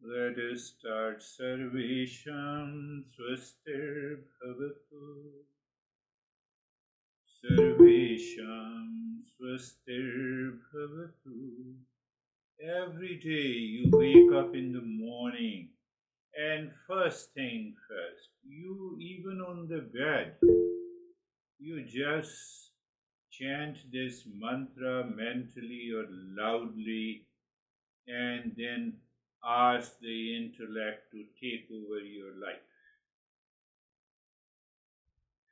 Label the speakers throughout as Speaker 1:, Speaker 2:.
Speaker 1: Let us start. Sarvesham swastir bhavatu. Sarvesham swastir bhavatu. Every day you wake up in the morning, and first thing first, you even on the bed, you just chant this mantra mentally or loudly, and then ask the intellect to take over your life.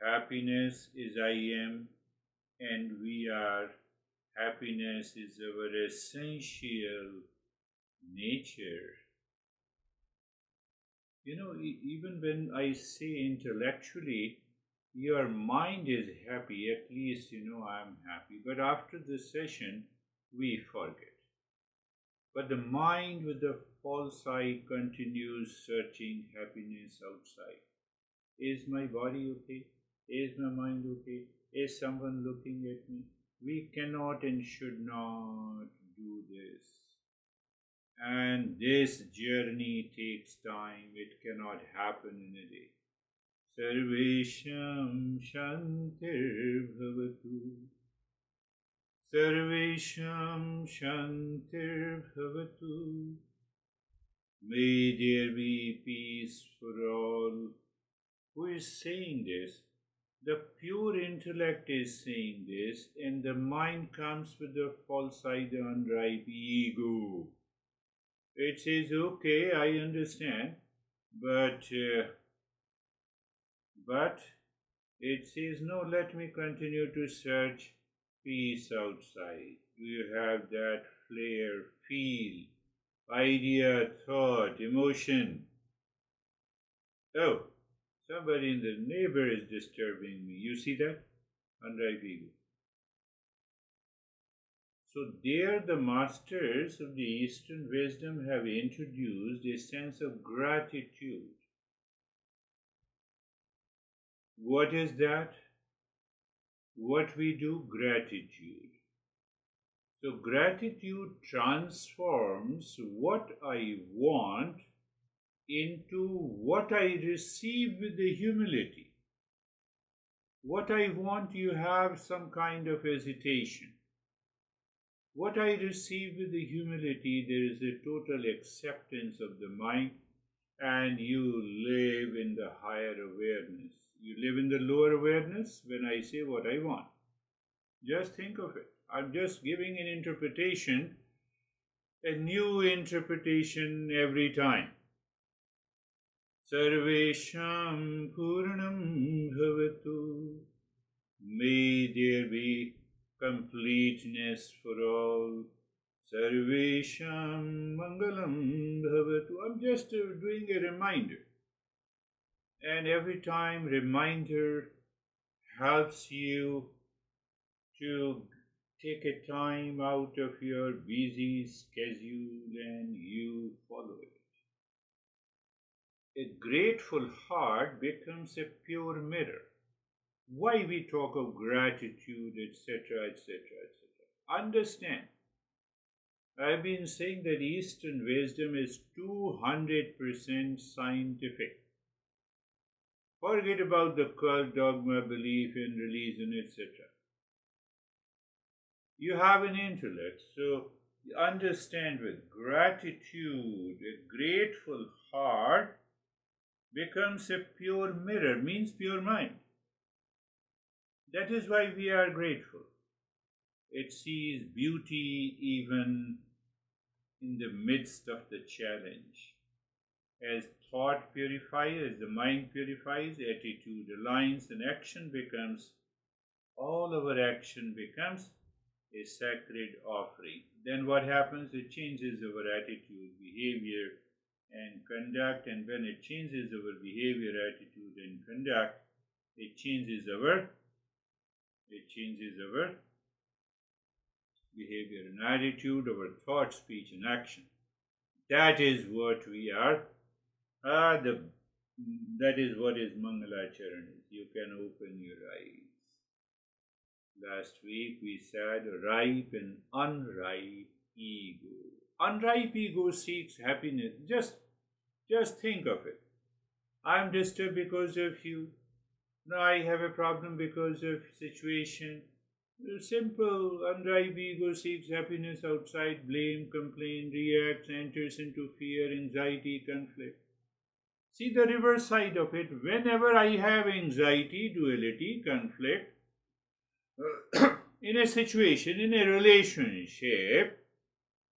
Speaker 1: Happiness is I am, and we are. Happiness is our essential nature. Even when I say intellectually, your mind is happy, at least I'm happy. But after this session, we forget. But the mind with the false eye continues searching happiness outside. Is my body okay? Is my mind okay? Is someone looking at me? We cannot and should not do this. And this journey takes time, it cannot happen in a day. Sarvesham Shantir Bhavatu. Sarvesham Shantir Bhavatu. May there be peace for all. Who is saying this? The pure intellect is saying this, and the mind comes with the false eye, the unripe ego. It says, okay, I understand, but it says, no, let me continue to search peace outside. Do you have that flair, feel, idea, thought, emotion? Oh, somebody in the neighbor is disturbing me. You see that? Unripe ego. So there the masters of the Eastern wisdom have introduced a sense of gratitude. What is that? What we do? Gratitude. So gratitude transforms what I want into what I receive with the humility. What I want, you have some kind of hesitation. What I receive with the humility, there is a total acceptance of the mind, and you live in the higher awareness. You live in the lower awareness when I say what I want. Just think of it. I'm just giving an interpretation, a new interpretation every time. Sarvesham Purnam Bhavatu. May there be completeness for all. Sarvesham Mangalam Bhavatu. I'm just doing a reminder. And every time reminder helps you to take a time out of your busy schedule and you follow it. A grateful heart becomes a pure mirror. Why we talk of gratitude, etc., etc., etc. Understand, I've been saying that Eastern wisdom is 200% scientific. Forget about the cult, dogma, belief in religion, etc. You have an intellect, so understand with gratitude, a grateful heart becomes a pure mirror, means pure mind. That is why we are grateful. It sees beauty even in the midst of the challenge. As thought purifies, as the mind purifies, attitude aligns, and action becomes, all our action becomes a sacred offering. Then what happens? It changes our attitude, behavior, and conduct, and when it changes our behavior, attitude, and conduct, it changes our behavior and attitude, our thought, speech, and action. That is what we are. That is what is Mangalacharan is. You can open your eyes. Last week we said ripe and unripe ego. unripe ego seeks happiness. Just think of it. I'm disturbed because of you. Now I have a problem because of situation. Simple, unripe ego seeks happiness outside, blame, complain, reacts, enters into fear, anxiety, conflict. See the reverse side of it. Whenever I have anxiety, duality, conflict, in a situation, in a relationship,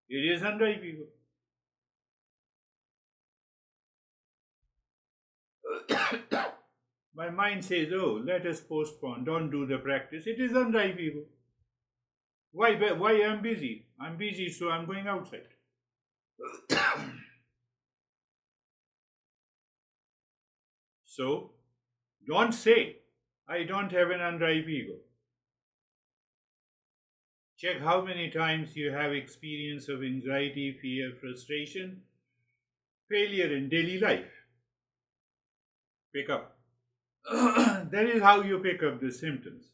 Speaker 1: it is unripe ego. My mind says, oh, let us postpone, don't do the practice. It is unripe ego. Why I'm busy? I'm busy, so I'm going outside. So, don't say, I don't have an unripe ego. Check how many times you have experience of anxiety, fear, frustration, failure in daily life. Pick up. That is how you pick up the symptoms.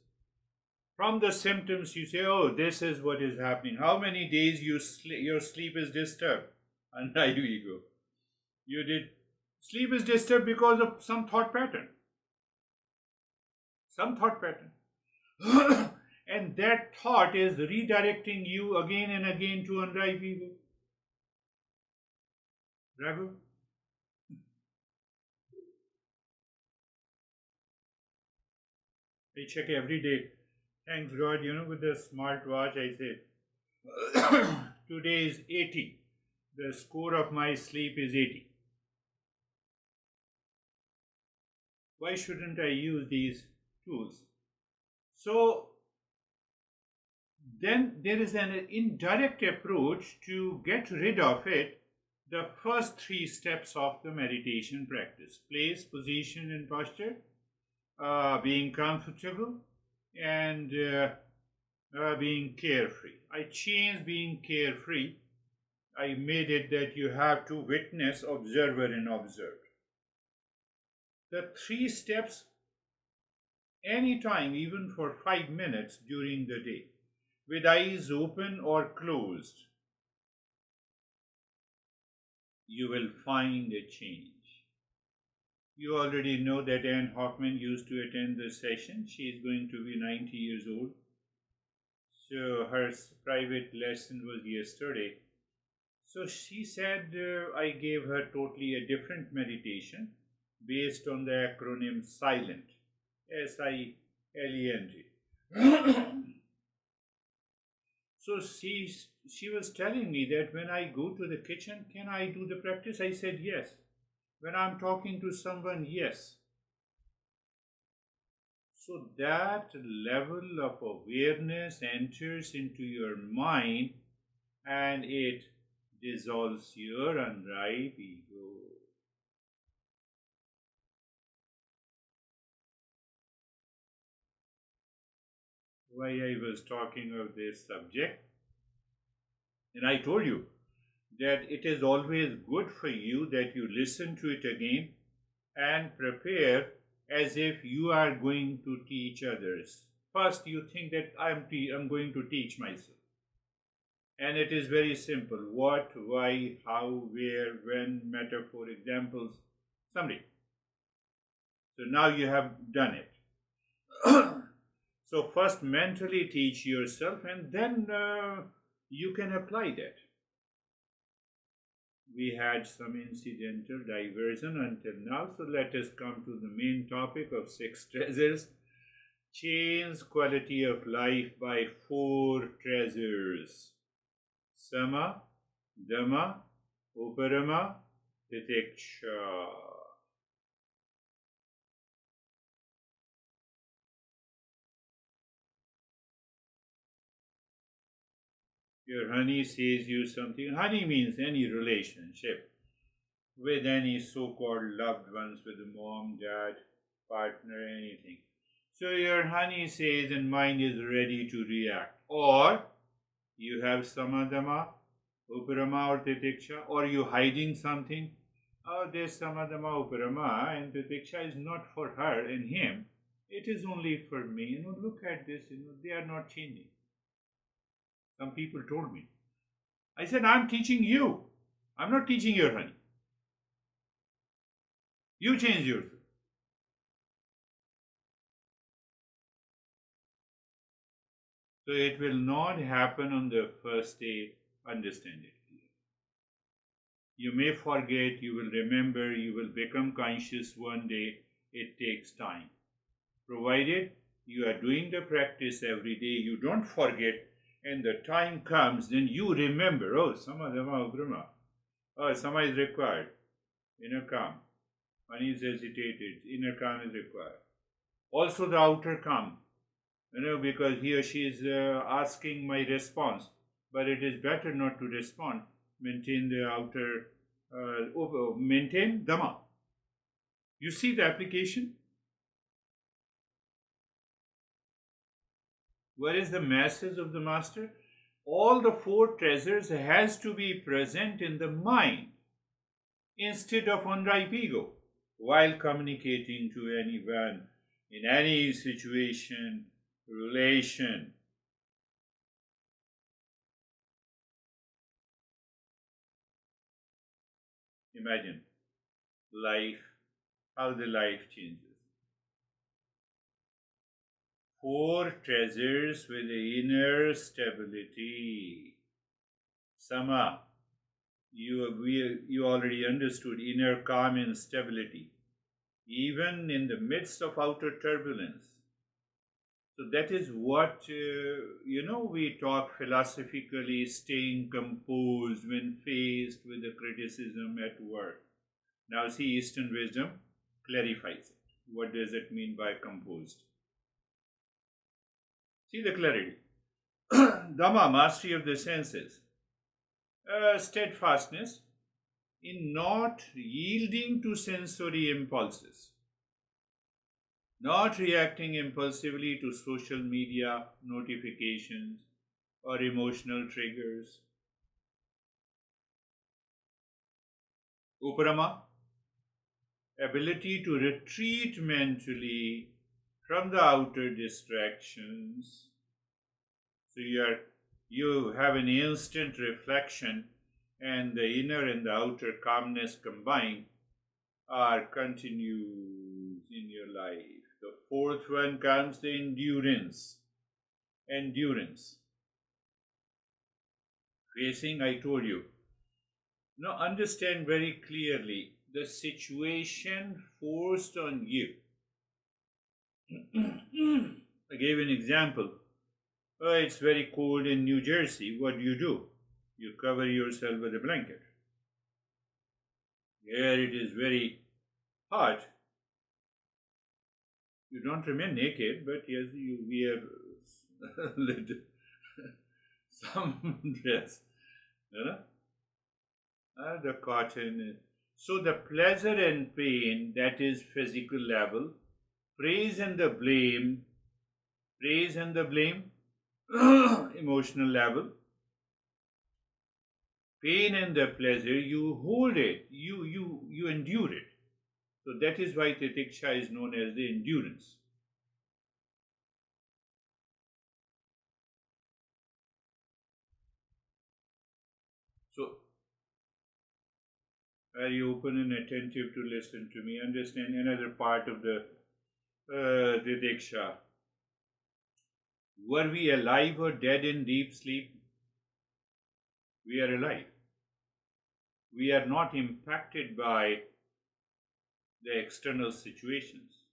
Speaker 1: From the symptoms, you say, oh, this is what is happening. How many days your sleep is disturbed? Unripe ego. You did. Sleep is disturbed because of some thought pattern. Some thought pattern. And that thought is redirecting you again and again to unripe ego. Raghu? I check every day. Thanks God, with the smartwatch, I say, today is 80. The score of my sleep is 80. Why shouldn't I use these tools? So, then there is an indirect approach to get rid of it. The first three steps of the meditation practice: place, position, and posture, being comfortable, and being carefree. I changed being carefree. I made it that you have to witness, observer, and observed. The three steps, anytime, even for 5 minutes during the day, with eyes open or closed, you will find a change. You already know that Anne Hoffman used to attend the session. She is going to be 90 years old. So her private lesson was yesterday. So she said I gave her totally a different meditation based on the acronym SILENT. SILENT. So she was telling me that when I go to the kitchen, can I do the practice? I said yes. When I'm talking to someone, yes. So that level of awareness enters into your mind and it dissolves your unripe ego. Why I was talking of this subject, and I told you that it is always good for you that you listen to it again and prepare as if you are going to teach others. First, you think that I'm going to teach myself. And it is very simple: what, why, how, where, when, metaphor, examples, summary. So now you have done it. So first mentally teach yourself and then you can apply that. We had some incidental diversion until now, so let us come to the main topic of 6 treasures. Change quality of life by 4 treasures: Sama, Dhamma, Uparama, Titiksha. Your honey says you something. Honey means any relationship with any so-called loved ones, with the mom, dad, partner, anything. So your honey says and mind is ready to react. Or you have samadhama, uparama or titiksha, or you hiding something. Oh, this samadhama, uparama and titiksha is not for her and him. It is only for me. Look at this, they are not changing. Some people told me. I said, I'm teaching you. I'm not teaching your honey. You change yourself. So it will not happen on the first day. Understand it. You may forget, you will remember, you will become conscious one day. It takes time. Provided you are doing the practice every day, you don't forget, and the time comes, then you remember, oh, Sama Dhamma Brahma. Oh, Sama is required. Inner calm. One is hesitated. Inner calm is required. Also the outer calm. Because he or she is asking my response, but it is better not to respond. Maintain the outer, maintain Dhamma. You see the application? What is the message of the master? All the four treasures has to be present in the mind instead of unripe ego while communicating to anyone in any situation, relation. Imagine life, how the life changes. Four treasures with the inner stability. Sama, you already understood inner calm and stability, even in the midst of outer turbulence. So that is what, we talk philosophically, staying composed when faced with a criticism at work. Now see, Eastern wisdom clarifies it. What does it mean by composed? See the clarity. Dhamma, mastery of the senses. Steadfastness in not yielding to sensory impulses, not reacting impulsively to social media notifications or emotional triggers. Uparama, ability to retreat mentally from the outer distractions. So you have an instant reflection, and the inner and the outer calmness combined are continues in your life. The fourth one comes the endurance. Endurance. Facing, I told you. Now understand very clearly the situation forced on you. I gave an example. Oh, it's very cold in New Jersey. What do? You cover yourself with a blanket. Here it is very hot. You don't remain naked, but yes, you wear little, some dress. The cotton. So the pleasure and pain, that is physical level, praise and the blame, emotional level, pain and the pleasure, you hold it, you endure it. So that is why titiksha is known as the endurance. So are you open and attentive to listen to me? Understand another part of the titiksha. Were we alive or dead in deep sleep? We are alive. We are not impacted by the external situations.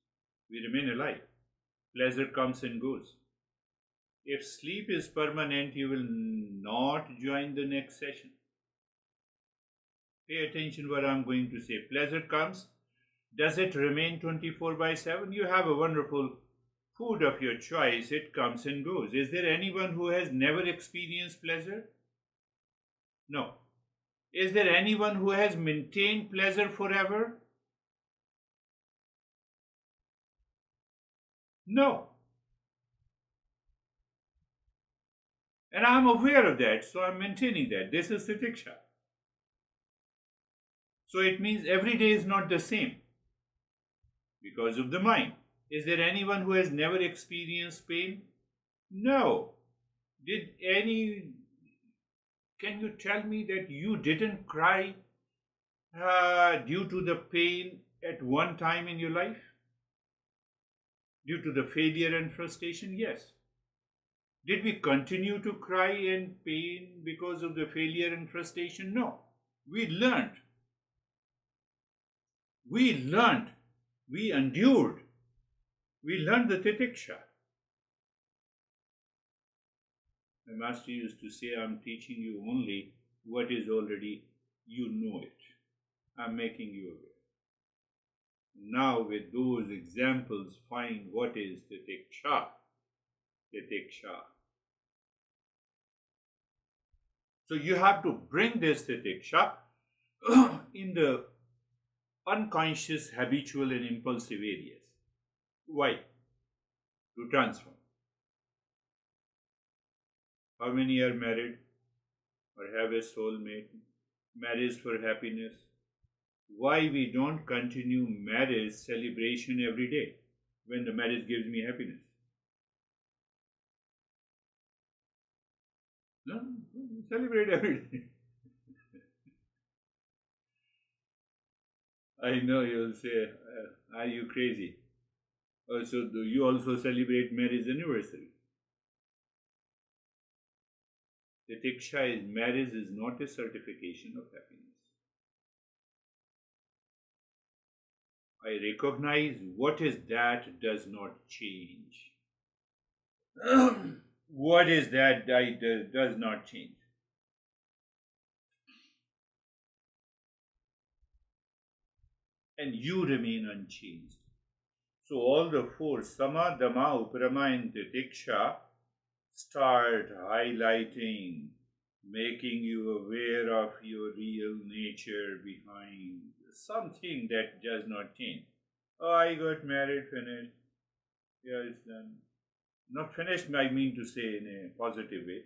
Speaker 1: We remain alive. Pleasure comes and goes. If sleep is permanent, you will not join the next session. Pay attention what I'm going to say. Pleasure comes. Does it remain 24/7? You have a wonderful food of your choice. It comes and goes. Is there anyone who has never experienced pleasure? No. Is there anyone who has maintained pleasure forever? No. And I'm aware of that, so I'm maintaining that. This is titiksha. So it means every day is not the same because of the mind. Is there anyone who has never experienced pain? No. Did any Can you tell me that you didn't cry due to the pain at one time in your life? Due to the failure and frustration? Yes. Did we continue to cry and pain because of the failure and frustration? No. We learned. We learned. We endured. We learned the titiksha. My master used to say, I'm teaching you only what is already, you know it. I'm making you aware. Now, with those examples, find what is titiksha. Titiksha. So you have to bring this titiksha in the unconscious, habitual, and impulsive areas. Why? To transform. How many are married or have a soulmate? Marriage for happiness. Why we don't continue marriage celebration every day when the marriage gives me happiness? No, celebrate every day. I know you'll say, are you crazy? Also, do you also celebrate marriage anniversary? The Tiksha is marriage is not a certification of happiness. I recognize what is that does not change. What is that does not change? And you remain unchanged. So all the four, Sama, Dhamma, Uparama, and Titiksha, start highlighting, making you aware of your real nature behind something that does not change. Oh, I got married, finished. Yeah, it's done. Not finished, I mean to say in a positive way.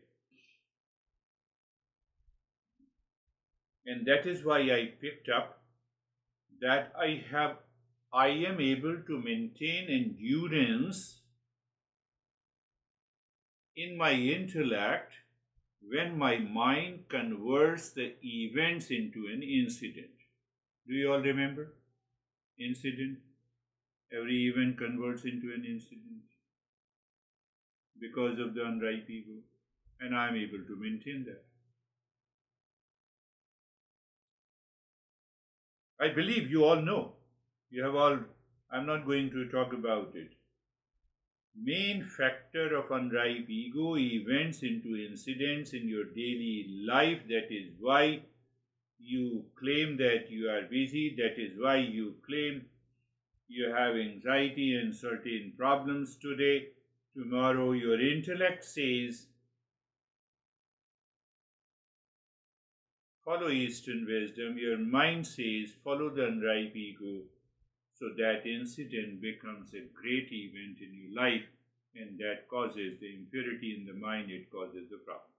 Speaker 1: And that is why I picked up that I am able to maintain endurance in my intellect when my mind converts the events into an incident. Do you all remember? Incident. Every event converts into an incident because of the unripe ego, and I am able to maintain that. I believe you all know. You have all, I'm not going to talk about it. Main factor of unripe ego events into incidents in your daily life. That is why you claim that you are busy. That is why you claim you have anxiety and certain problems today. Tomorrow your intellect says, follow Eastern wisdom. Your mind says, follow the unripe ego. So that incident becomes a great event in your life, and that causes the impurity in the mind, it causes the problem.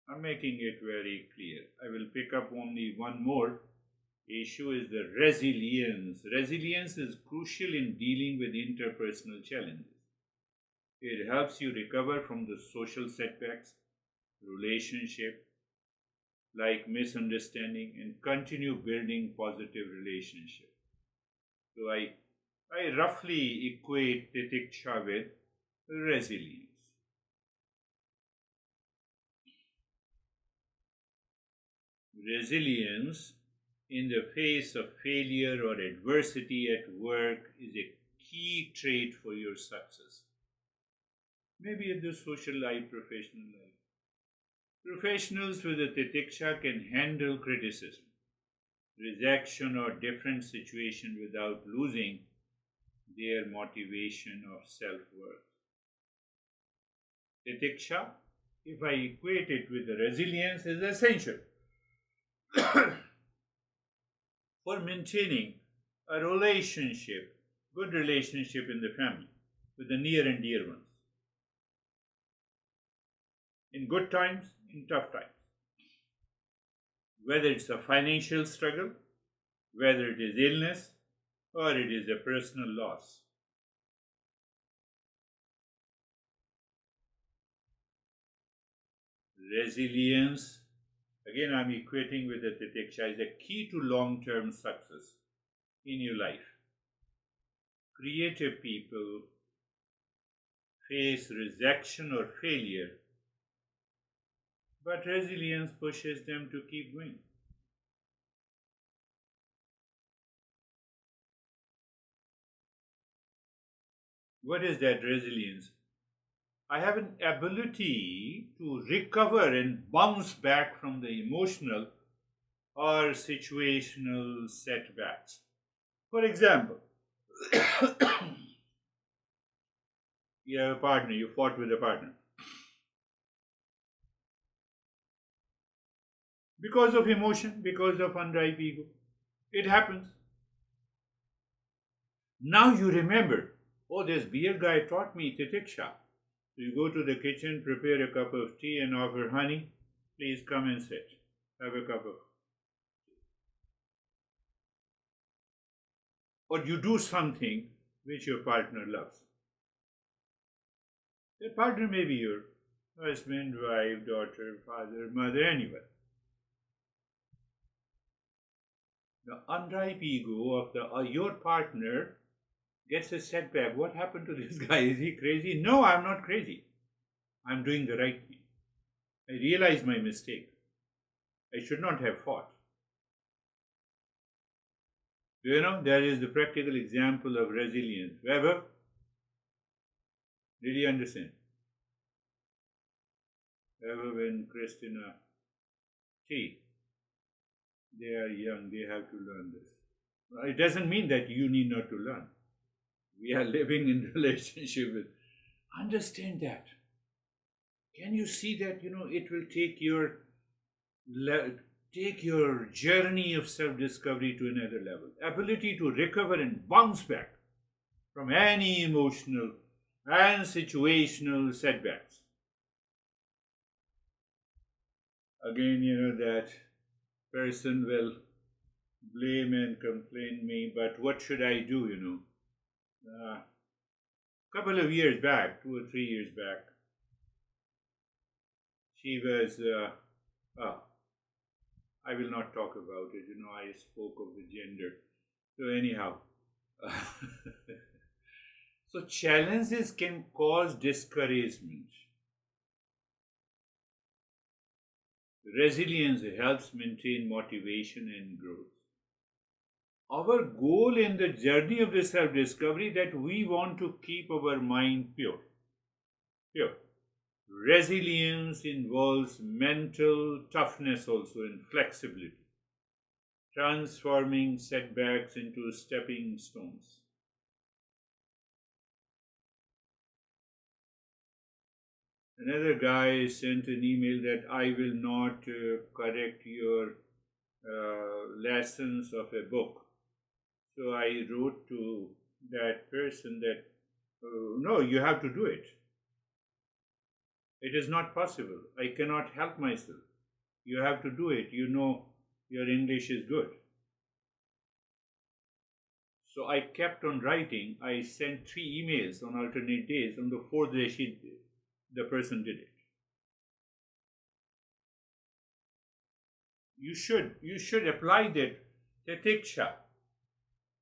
Speaker 1: I'm making it very clear. I will pick up only one more issue is the resilience. Resilience is crucial in dealing with interpersonal challenges. It helps you recover from the social setbacks, relationship, like misunderstanding, and continue building positive relationship. So I roughly equate titiksha with resilience. Resilience in the face of failure or adversity at work is a key trait for your success. Maybe in the social life, professional life. Professionals with a titiksha can handle criticism, rejection, or different situation without losing their motivation of self-worth. Titiksha, if I equate it with the resilience, is essential for maintaining a relationship, good relationship in the family with the near and dear ones. In good times, in tough times. Whether it's a financial struggle, whether it is illness, or it is a personal loss. Resilience, again I'm equating with the titiksha, is a key to long-term success in your life. Creative people face rejection or failure, but resilience pushes them to keep going. What is that resilience? I have an ability to recover and bounce back from the emotional or situational setbacks. For example, you have a partner, you fought with a partner. Because of emotion, because of unripe ego. It happens. Now you remember, oh, this beer guy taught me titiksha. So you go to the kitchen, prepare a cup of tea and offer, honey, please come and sit. Have a cup of. Or you do something which your partner loves. That partner may be your husband, wife, daughter, father, mother, anyone. The unripe ego of your partner gets a setback. What happened to this guy? Is he crazy? No, I'm not crazy. I'm doing the right thing. I realize my mistake. I should not have fought. You know, that is the practical example of resilience. Weber, did you understand? Weber and Christina T. They are young, they have to learn this. It doesn't mean that you need not to learn. We are living in relationship with. Understand that. Can you see that? You know, it will take your journey of self-discovery to another level. Ability to recover and bounce back from any emotional and situational setbacks. Again, you know, that person will blame and complain me, but what should I do, you know? Couple of years back, 2 or 3 years back, she was, I will not talk about it, you know, I spoke of the gender. So anyhow, so challenges can cause discouragement. Resilience helps maintain motivation and growth. Our goal in the journey of the self-discovery that we want to keep our mind pure. Pure. Resilience involves mental toughness also and flexibility, transforming setbacks into stepping stones. Another guy sent an email that I will not correct your lessons of a book. So I wrote to that person that, no, you have to do it. It is not possible. I cannot help myself. You have to do it. You know your English is good. So I kept on writing. I sent 3 emails on alternate days. On the 4th day, the person did it. You should apply that titiksha.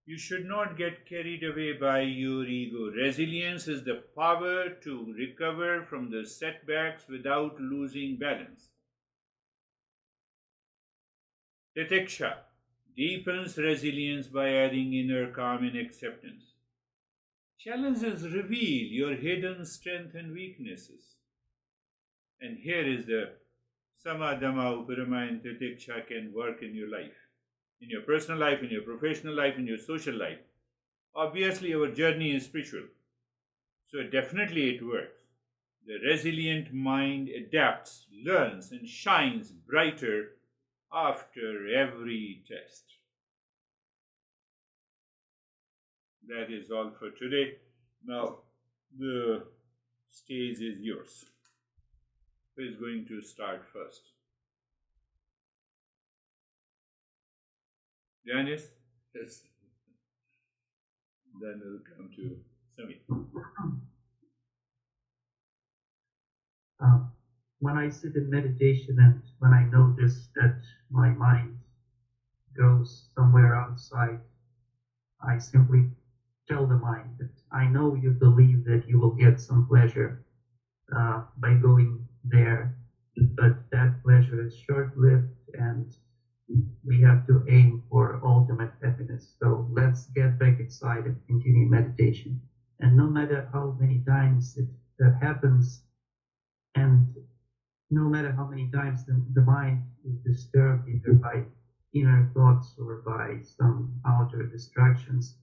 Speaker 1: You should not get carried away by your ego. Resilience is the power to recover from the setbacks without losing balance. Titiksha deepens resilience by adding inner calm and acceptance. Challenges reveal your hidden strengths and weaknesses. And here is the samadhamma, uparama, and titiksha can work in your life. In your personal life, in your professional life, in your social life. Obviously, our journey is spiritual. So definitely it works. The resilient mind adapts, learns, and shines brighter after every test. That is all for today. Now, the stage is yours. Who is going to start first? Janice? Yes. Then we'll come to Sami.
Speaker 2: when I sit in meditation and when I notice that my mind goes somewhere outside, I simply tell the mind that I know you believe that you will get some pleasure by going there, but that pleasure is short-lived and we have to aim for ultimate happiness. So let's get back inside and continue meditation. And no matter how many times that happens, and no matter how many times the mind is disturbed either by inner thoughts or by some outer distractions,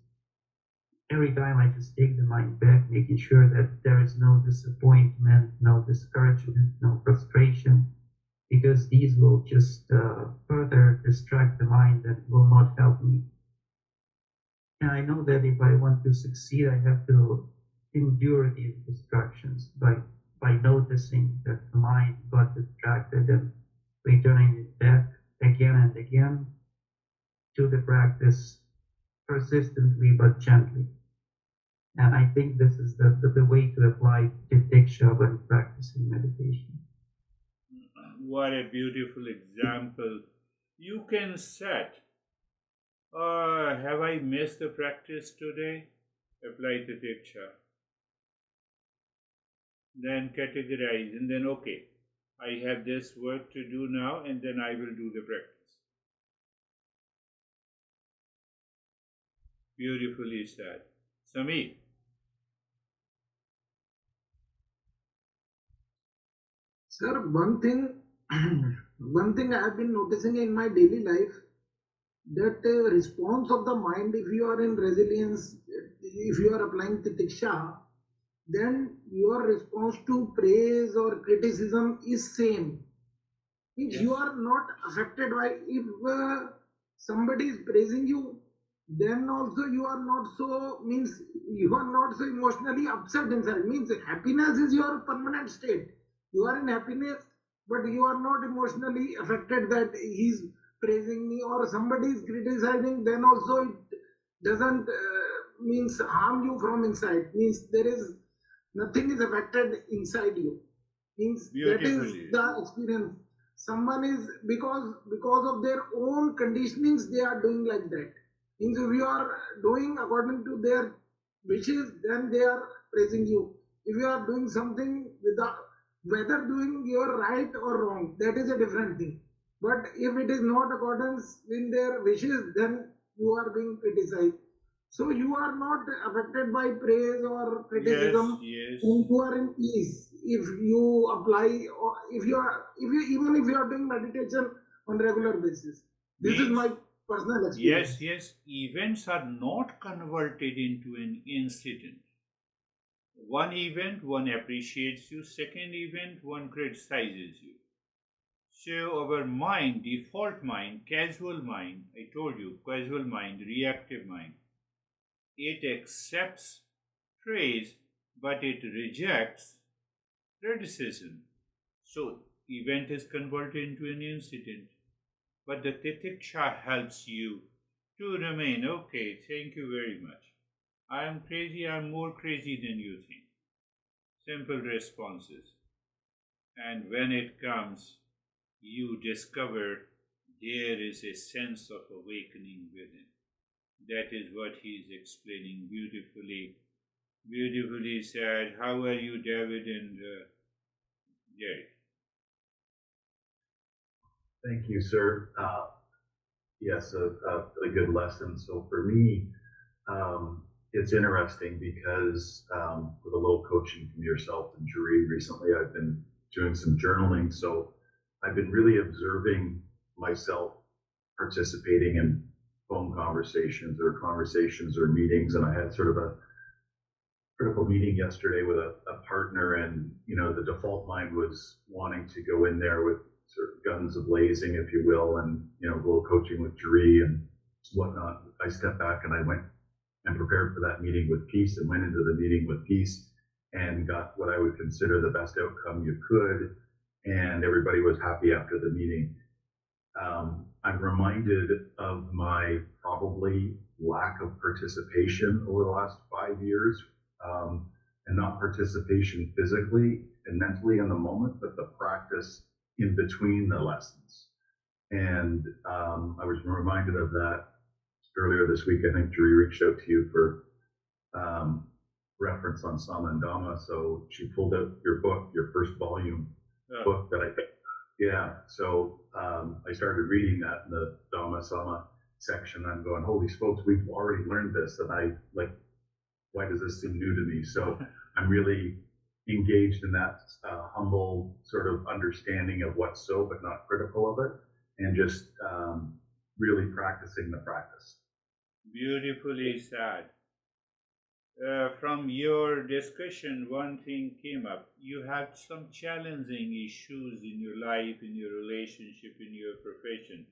Speaker 2: every time I just take the mind back, making sure that there is no disappointment, no discouragement, no frustration, because these will just further distract the mind and will not help me. And I know that if I want to succeed, I have to endure these distractions by noticing that the mind got distracted and returning it back again and again to the practice persistently but gently. And I think this is the way to apply Diksha when practicing meditation.
Speaker 1: What a beautiful example you can set. Have I missed the practice today? Apply the diksha. Then categorize, and then okay, I have this work to do now, and then I will do the practice. Beautifully said. Samir.
Speaker 3: Sir, one thing, one thing I have been noticing in my daily life, that response of the mind, if you are in resilience, if you are applying titiksha, then your response to praise or criticism is same. Means you
Speaker 1: Yes.
Speaker 3: are not affected by, if somebody is praising you, then also you are not so, means you are not so emotionally upset inside. Means happiness is your permanent state. You are in happiness, but you are not emotionally affected that he's praising me or somebody is criticizing. Then also it doesn't means harm you from inside. Means there is nothing is affected inside you. Means that is
Speaker 1: Beautifully.
Speaker 3: the experience. Someone is, because of their own conditionings they are doing like that. Means if you are doing according to their wishes, then they are praising you. If you are doing something without, whether doing your right or wrong, that is a different thing. But if it is not accordance in their wishes, then you are being criticized. So you are not affected by praise or
Speaker 1: Yes,
Speaker 3: criticism,
Speaker 1: yes.
Speaker 3: and you are in peace if you apply, or if you are, if you, even if you are doing meditation on regular basis. This is my
Speaker 1: Means,
Speaker 3: personal
Speaker 1: yes,
Speaker 3: experience.
Speaker 1: yes, events are not converted into an incident. One event, one appreciates you, second event, one criticizes you. So our mind, default mind, casual mind, I told you, casual mind, reactive mind, it accepts praise, but it rejects criticism. So event is converted into an incident. But the titiksha helps you to remain okay. Thank you very much. I am crazy. I'm more crazy than you think. Simple responses. And when it comes, you discover there is a sense of awakening within. That is what he is explaining beautifully. Beautifully said. How are you, David and Jerry?
Speaker 4: Thank you, sir. Yes, a really good lesson. So for me, it's interesting because with a little coaching from yourself and Juri recently, I've been doing some journaling. So I've been really observing myself participating in phone conversations or meetings. And I had sort of a critical meeting yesterday with a partner, and the default mind was wanting to go in there with sort of guns a blazing, if you will, and a little coaching with Juri and whatnot. I stepped back and I went and prepared for that meeting with peace, and went into the meeting with peace and got what I would consider the best outcome you could, and everybody was happy after the meeting. I'm reminded of my probably lack of participation over the last 5 years, and not participation physically, and mentally in the moment, but the practice in between the lessons. And I was reminded of that earlier this week. I think Julie reached out to you for reference on Sama and Dhamma. So she pulled out your book, your first volume book that I think. Yeah. So I started reading that in the Dhamma Sama section. I'm going, holy smokes, we've already learned this. And I like, why does this seem new to me? So I'm really engaged in that humble sort of understanding of what's so, but not critical of it. And just really practicing the practice.
Speaker 1: Beautifully said. From your discussion, one thing came up. You had some challenging issues in your life, in your relationship, in your profession.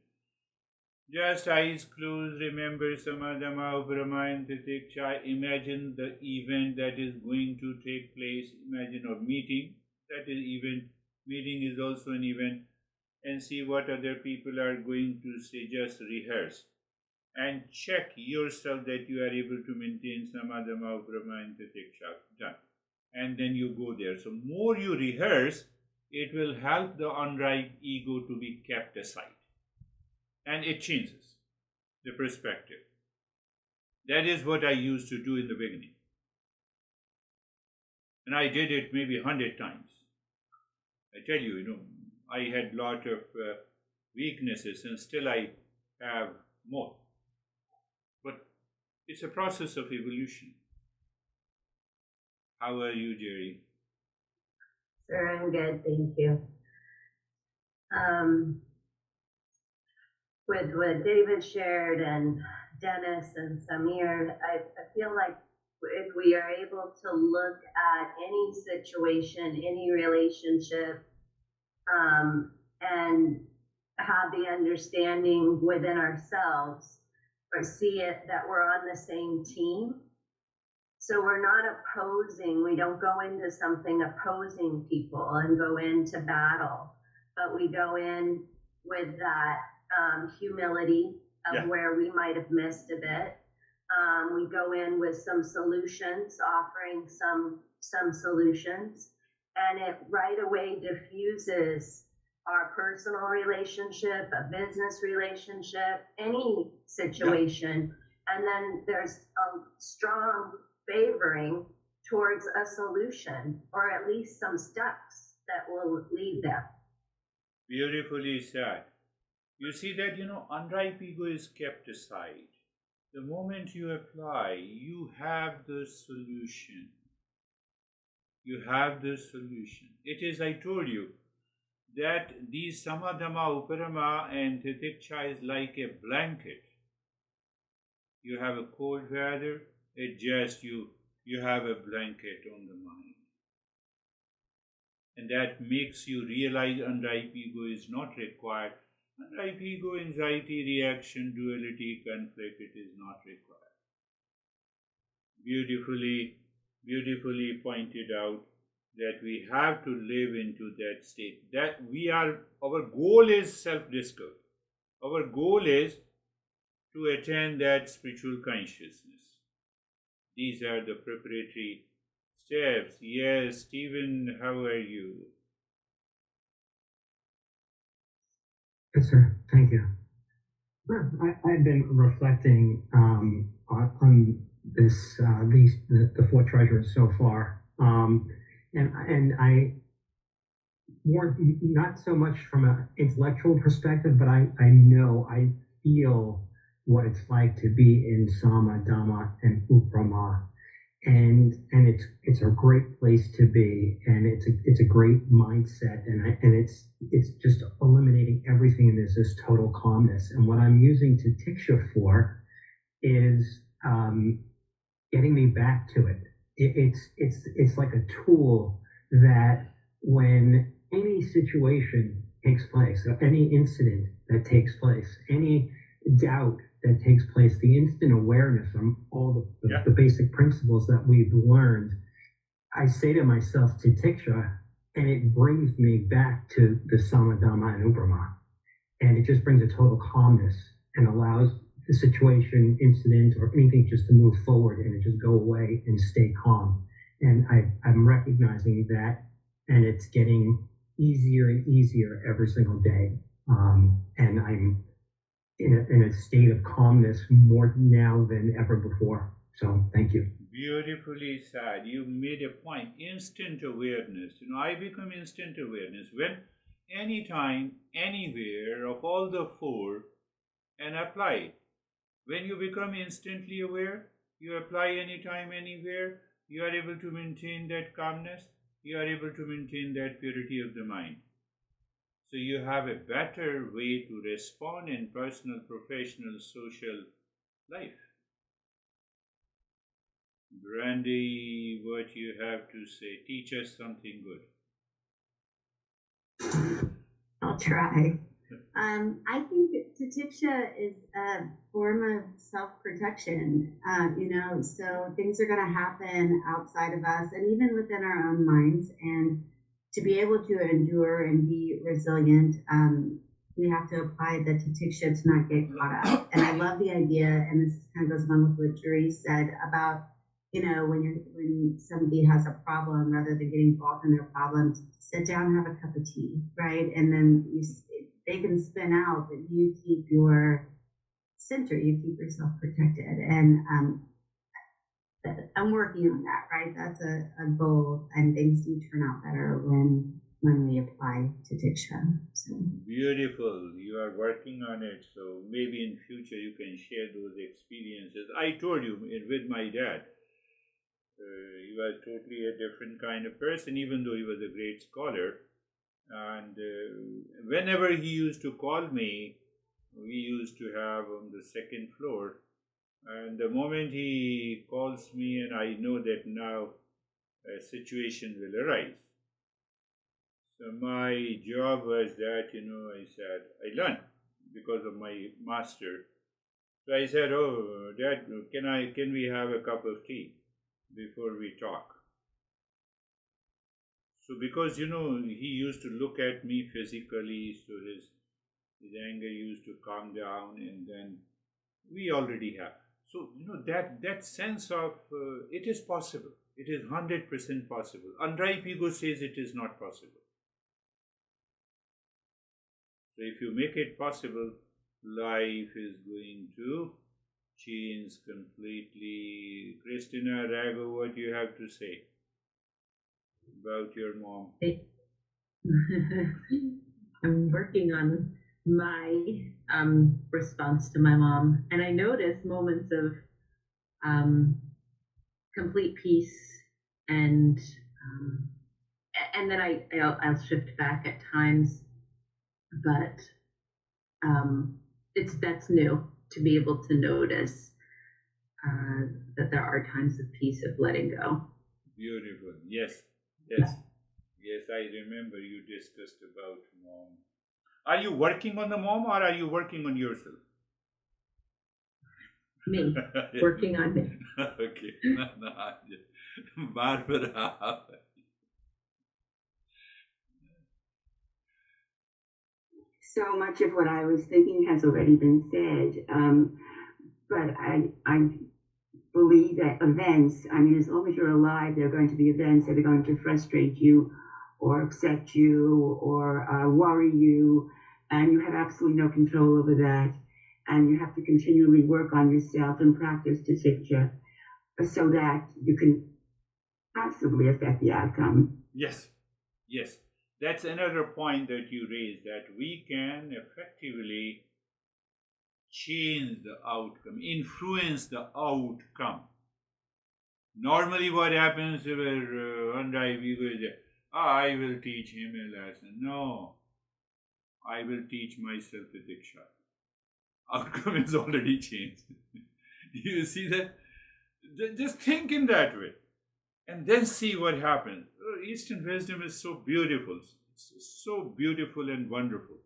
Speaker 1: Just eyes closed, remember Samadhama, Uparama and Titiksha. Imagine the event that is going to take place. Imagine a meeting. That is event. Meeting is also an event. And see what other people are going to say. Just rehearse. And check yourself that you are able to maintain Samadhama, Uparama and Titiksha. Done. And then you go there. So more you rehearse, it will help the unripe ego to be kept aside. And it changes the perspective. That is what I used to do in the beginning. And I did it maybe 100 times. I tell you, I had a lot of weaknesses and still I have more. But it's a process of evolution. How are you, Jerry?
Speaker 5: Sir, I'm good, thank you. With what David shared and Dennis and Samir, I feel like if we are able to look at any situation, any relationship, and have the understanding within ourselves, or see it that we're on the same team. So we're not opposing, we don't go into something opposing people and go into battle, but we go in with that humility of where we might have missed a bit. We go in with some solutions, offering some solutions, and it right away diffuses our personal relationship, a business relationship, any situation. And then there's a strong favoring towards a solution, or at least some steps that will lead there.
Speaker 1: Beautifully said. You see that, unripe ego is kept aside. The moment you apply, you have the solution. You have the solution. It is, I told you, that these Samadhama, Uparama and Titiksha is like a blanket. You have a cold weather, it just you have a blanket on the mind. And that makes you realize unripe ego is not required. Unripe ego, anxiety, reaction, duality, conflict, it is not required. Beautifully pointed out that we have to live into that state. That our goal is self-discovery. Our goal is to attain that spiritual consciousness. These are the preparatory steps. Yes, Stephen, how are you?
Speaker 6: Yes, sir. Thank you. I've been reflecting on this, the four treasures so far, and I more not so much from an intellectual perspective, but I feel what it's like to be in Sama, Dhamma, and Uparama, and it's a great place to be, and it's a great mindset, and it's just eliminating everything, and there's this total calmness. And what I'm using Titiksha for is getting me back to it. It's like a tool that when any situation takes place, or any incident that takes place, any doubt that takes place, the instant awareness from all the basic principles that we've learned, I say to myself, Titiksha, and it brings me back to the Sama, Dhamma, and Uparama. And it just brings a total calmness and allows the situation, incident, or anything just to move forward and it just go away and stay calm. And I'm recognizing that and it's getting easier and easier every single day. And I'm in a state of calmness more now than ever before. So thank you.
Speaker 1: Beautifully said. You made a point. Instant awareness. I become instant awareness when anytime, anywhere of all the four and apply it. When you become instantly aware, you apply anytime, anywhere, you are able to maintain that calmness, you are able to maintain that purity of the mind. So you have a better way to respond in personal, professional, social life. Brandy, what you have to say? Teach us something good.
Speaker 7: I'll try. I think Titiksha is a form of self-protection, so things are going to happen outside of us and even within our own minds. And to be able to endure and be resilient, we have to apply the Titiksha to not get caught up. And I love the idea, and this kind of goes along with what Girish said about, when somebody has a problem, rather than getting involved in their problems, sit down, have a cup of tea, right? And then they can spin out, but you keep your center, you keep yourself protected. And I'm working on that, right? That's a goal, and things do turn out better when we apply Titiksha. So.
Speaker 1: Beautiful. You are working on it. So maybe in future you can share those experiences. I told you with my dad. He was totally a different kind of person, even though he was a great scholar. And whenever he used to call me, we used to have on the second floor. And the moment he calls me, and I know that now a situation will arise. So my job was that, I said, I learned because of my master. So I said, "Oh, Dad, can we have a cup of tea before we talk?" So because, he used to look at me physically, so his anger used to calm down, and then we already have. So, that sense of it is possible. It is 100% possible. Unripe ego says it is not possible. So if you make it possible, life is going to change completely. Christina Rago, what do you have to say about your mom?
Speaker 8: I'm working on my response to my mom, and I notice moments of complete peace, and then I'll shift back at times, but that's new to be able to notice that there are times of peace, of letting go.
Speaker 1: Beautiful. Yes, I remember you discussed about mom. Are you working on the mom, or are you working on yourself?
Speaker 8: Me. Working on me.
Speaker 1: Okay. Barbara.
Speaker 9: So much of what I was thinking has already been said, but I believe that events, as long as you're alive, there are going to be events that are going to frustrate you or upset you or worry you, and you have absolutely no control over that. And you have to continually work on yourself and practice Titiksha so that you can possibly affect the outcome.
Speaker 1: Yes. That's another point that you raised, that we can effectively change the outcome, influence the outcome. Normally what happens where unripe ego is, I will teach him a lesson. No, I will teach myself a diksha. Outcome is already changed. You see that? Just think in that way, and then see what happens. Eastern wisdom is so beautiful and wonderful.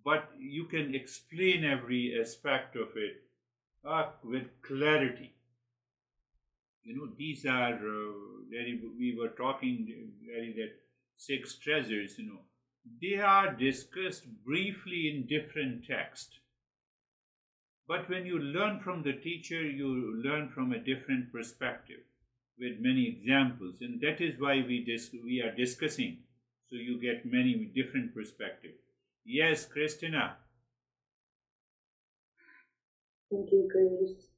Speaker 1: But you can explain every aspect of it with clarity. These are we were talking that 6 treasures. They are discussed briefly in different texts. But when you learn from the teacher, you learn from a different perspective with many examples, and that is why we are discussing So you get many different perspectives. Yes, Christina.
Speaker 8: Thank you, Girish.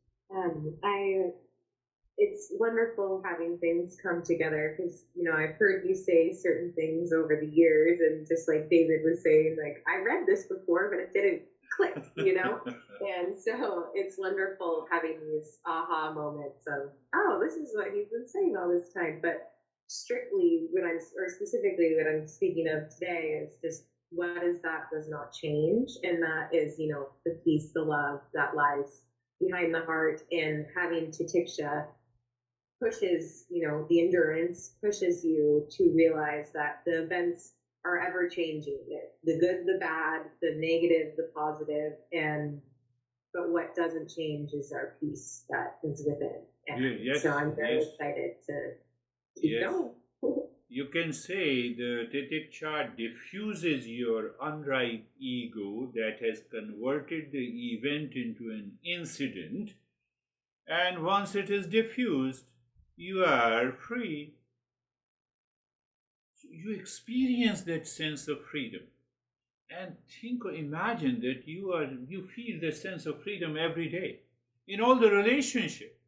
Speaker 8: It's wonderful having things come together because, I've heard you say certain things over the years, and just like David was saying, like, I read this before, but it didn't click, And so it's wonderful having these aha moments of, oh, this is what he's been saying all this time. But strictly specifically what I'm speaking of today is just what is that does not change. And that is, the peace, the love that lies behind the heart, and having titiksha pushes, the endurance pushes you to realize that the events are ever changing, the good, the bad, the negative, the positive, but what doesn't change is our peace that is within. And
Speaker 1: yes,
Speaker 8: so I'm very
Speaker 1: yes.
Speaker 8: excited to keep going.
Speaker 1: You can say the titiksha diffuses your unripe ego that has converted the event into an incident, and once it is diffused, you are free. So you experience that sense of freedom, and imagine that you feel the sense of freedom every day in all the relationship.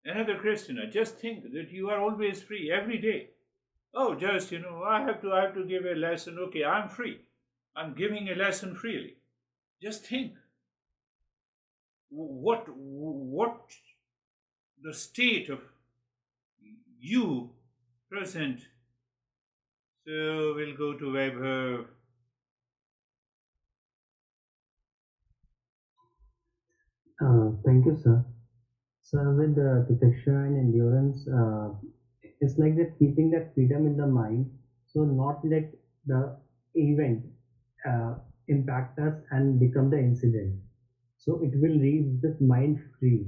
Speaker 1: Another Christina, just think that you are always free every day. Oh, just I have to give a lesson. Okay, I'm free. I'm giving a lesson freely. Just think what the state of you present. So we'll go to Vaibhav.
Speaker 10: Thank you, sir. So with the protection and endurance, it's like that keeping that freedom in the mind, so not let the event impact us and become the incident. So it will leave the mind free.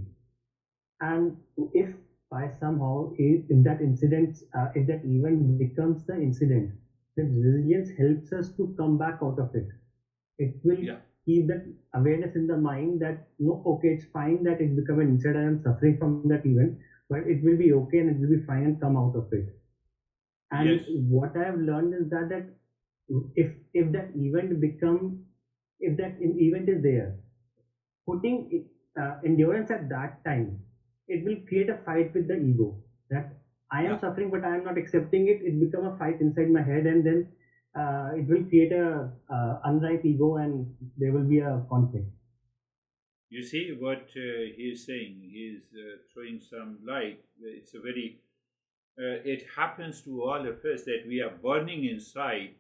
Speaker 10: And if by somehow, if that incident, if that event becomes the incident, then resilience helps us to come back out of it. It will keep that awareness in the mind that no, okay, it's fine that it become an incident, I am suffering from that event, but it will be okay and it will be fine and come out of it. And what I have learned is that if that event if that event is there, putting endurance at that time, it will create a fight with the ego that I am suffering, but I am not accepting it. It become a fight inside my head, and then it will create a unripe ego, and there will be a conflict.
Speaker 1: You see what he is saying? He is throwing some light. It's a very. It happens to all of us that we are burning inside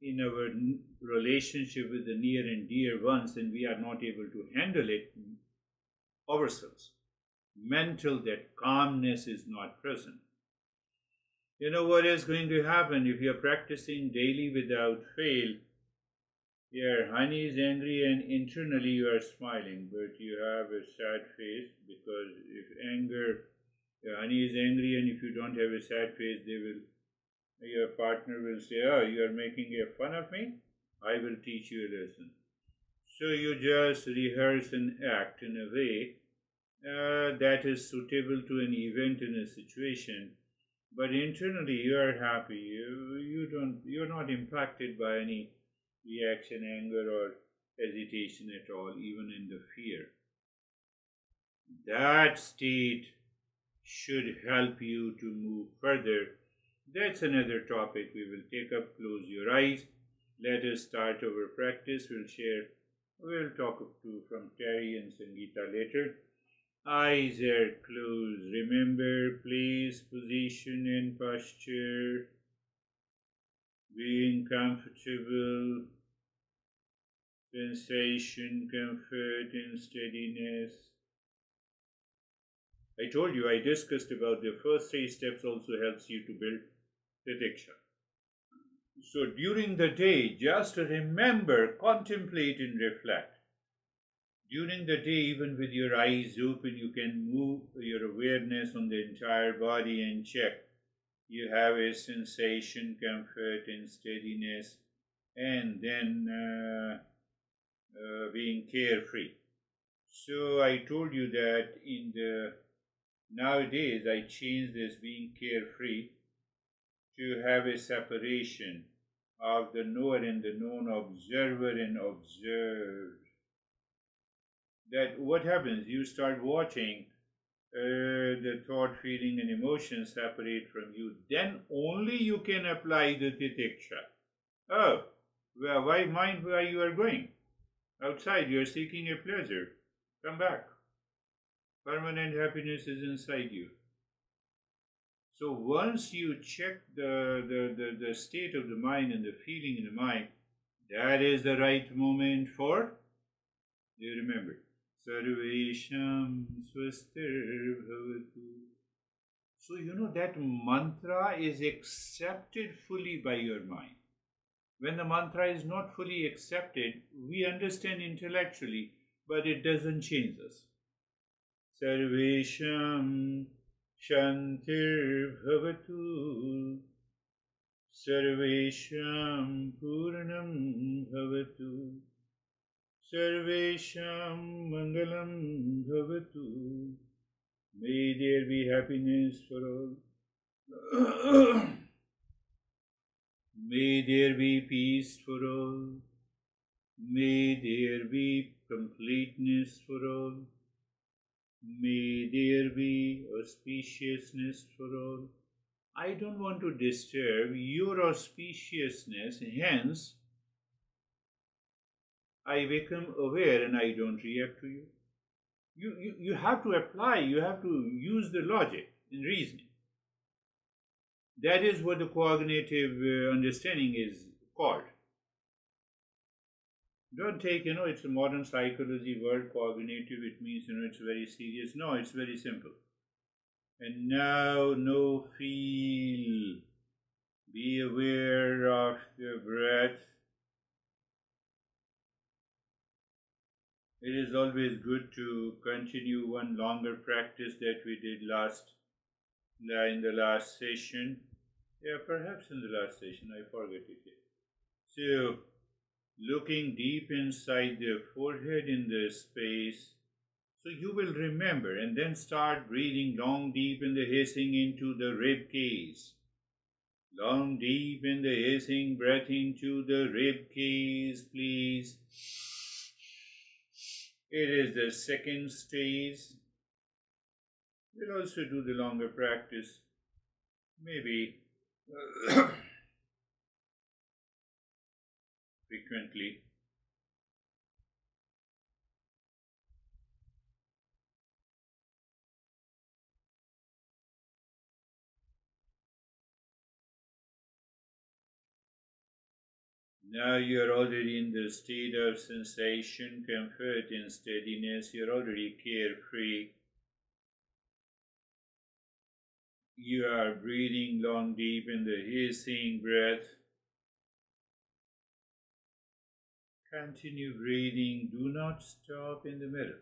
Speaker 1: in our relationship with the near and dear ones, and we are not able to handle it ourselves. Mental, that calmness is not present. You know what is going to happen if you are practicing daily without fail? Your honey is angry and internally you are smiling, but you have a sad face because if your honey is angry, and if you don't have a sad face, your partner will say, "Oh, you are making fun of me? I will teach you a lesson." So you just rehearse and act in a way that is suitable to an event in a situation, but internally you are happy. You're not impacted by any reaction, anger, or hesitation at all, even in the fear. That state should help you to move further. That's another topic we will take up. Close your eyes. Let us start our practice. We'll talk from Terry and Sangeeta later. Eyes are closed. Remember, place, position, and posture. Being comfortable. Sensation, comfort, and steadiness. I told you, I discussed about the first 3 steps also helps you to build titiksha. So during the day, just remember, contemplate and reflect. During the day, even with your eyes open, you can move your awareness on the entire body and check. You have a sensation, comfort, and steadiness, and then being carefree. So I told you that nowadays I changed this being carefree to have a separation of the knower and the known, observer and observed. That what happens? You start watching the thought, feeling, and emotion separate from you. Then only you can apply the titiksha. Oh, well, why mind where you are going? Outside, you are seeking a pleasure. Come back. Permanent happiness is inside you. So once you check the state of the mind and the feeling in the mind, that is the right moment for, do you remember? Sarvesham swastir bhavatu. So you know that mantra is accepted fully by your mind. When the mantra is not fully accepted, we understand intellectually, but it doesn't change us. Sarvesham Shantir Bhavatu Sarvesham Purnam Bhavatu Sarvesham Mangalam Bhavatu. May there be happiness for all. May there be peace for all. May there be completeness for all. May there be auspiciousness for all. I don't want to disturb your auspiciousness, hence I become aware and I don't react to you. You have to apply, you have to use the logic and reasoning. That is what the cognitive understanding is called. Don't take, it's a modern psychology word, cognitive, it means, it's very serious. No, it's very simple. And now, no, feel, be aware of the breath. It is always good to continue one longer practice that we did in the last session. Yeah, perhaps in the last session, I forget it. So, looking deep inside the forehead in the space, so you will remember, and then start breathing long deep in the hissing into the rib cage. Long deep in the hissing breath into the rib cage, please. It is the second stage. We'll also do the longer practice, maybe frequently. Now you are already in the state of sensation, comfort, and steadiness. You are already carefree. You are breathing long, deep in the hissing breath. Continue breathing. Do not stop in the middle.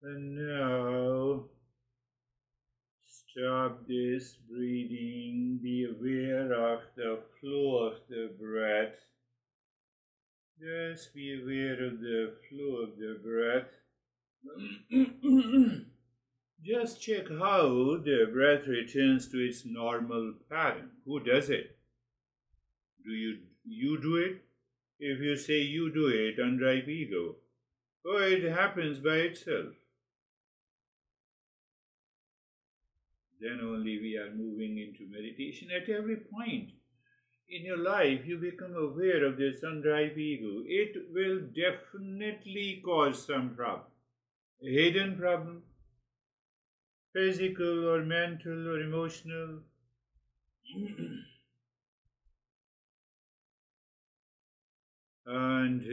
Speaker 1: And now, stop this breathing. Be aware of the flow of the breath. Just be aware of the flow of the breath. Just check how the breath returns to its normal pattern. Who does it? Do you do it? If you say you do it, unripe ego. Oh, it happens by itself. Then only we are moving into meditation at every point. in your life you become aware of this unripe ego, it will definitely cause some problem. A hidden problem, physical or mental or emotional. And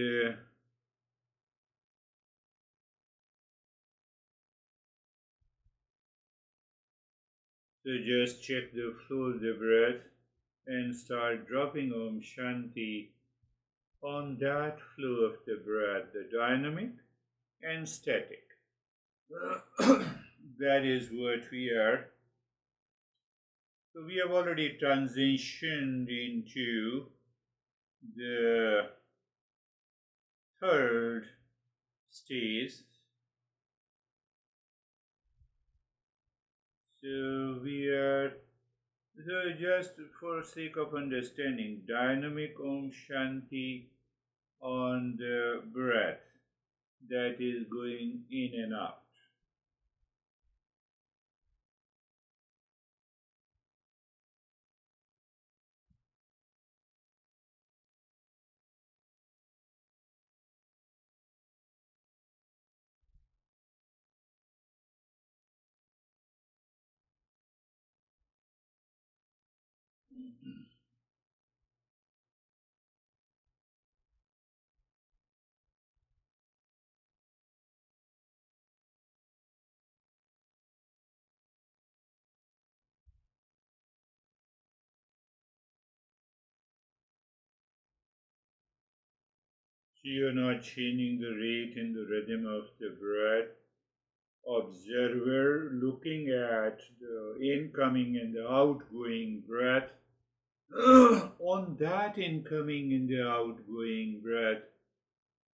Speaker 1: so just check the flow of the breath and start dropping Om Shanti on that flow of the breath, the dynamic and static. That is what we are. So we have already transitioned into the third stage. So we are, so just for sake of understanding, dynamic Om Shanti on the breath that is going in and out. So you are not changing the rate and the rhythm of the breath. Observer looking at the incoming and the outgoing breath. On that incoming and the outgoing breath,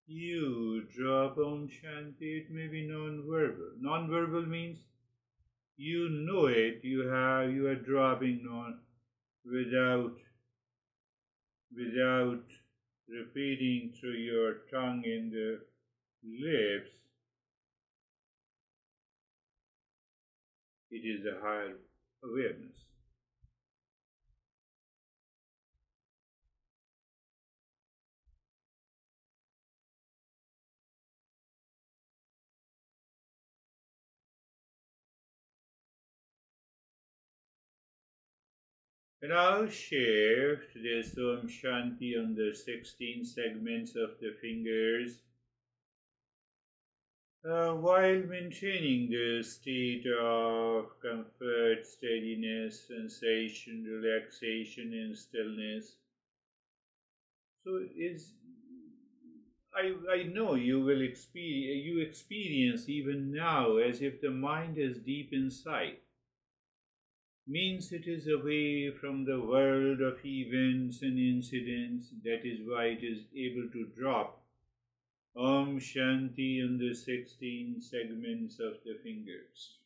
Speaker 1: you drop Om Shanti. It may be non-verbal. Non-verbal means you know it. You are dropping non without repeating through your tongue and the lips. It is a higher awareness. And I'll shift this Om Shanti on the 16 segments of the fingers while maintaining the state of comfort, steadiness, sensation, relaxation, and stillness. So I know you will experience even now as if the mind is deep inside. Means it is away from the world of events and incidents. That is why it is able to drop Om Shanti on the 16 segments of the fingers.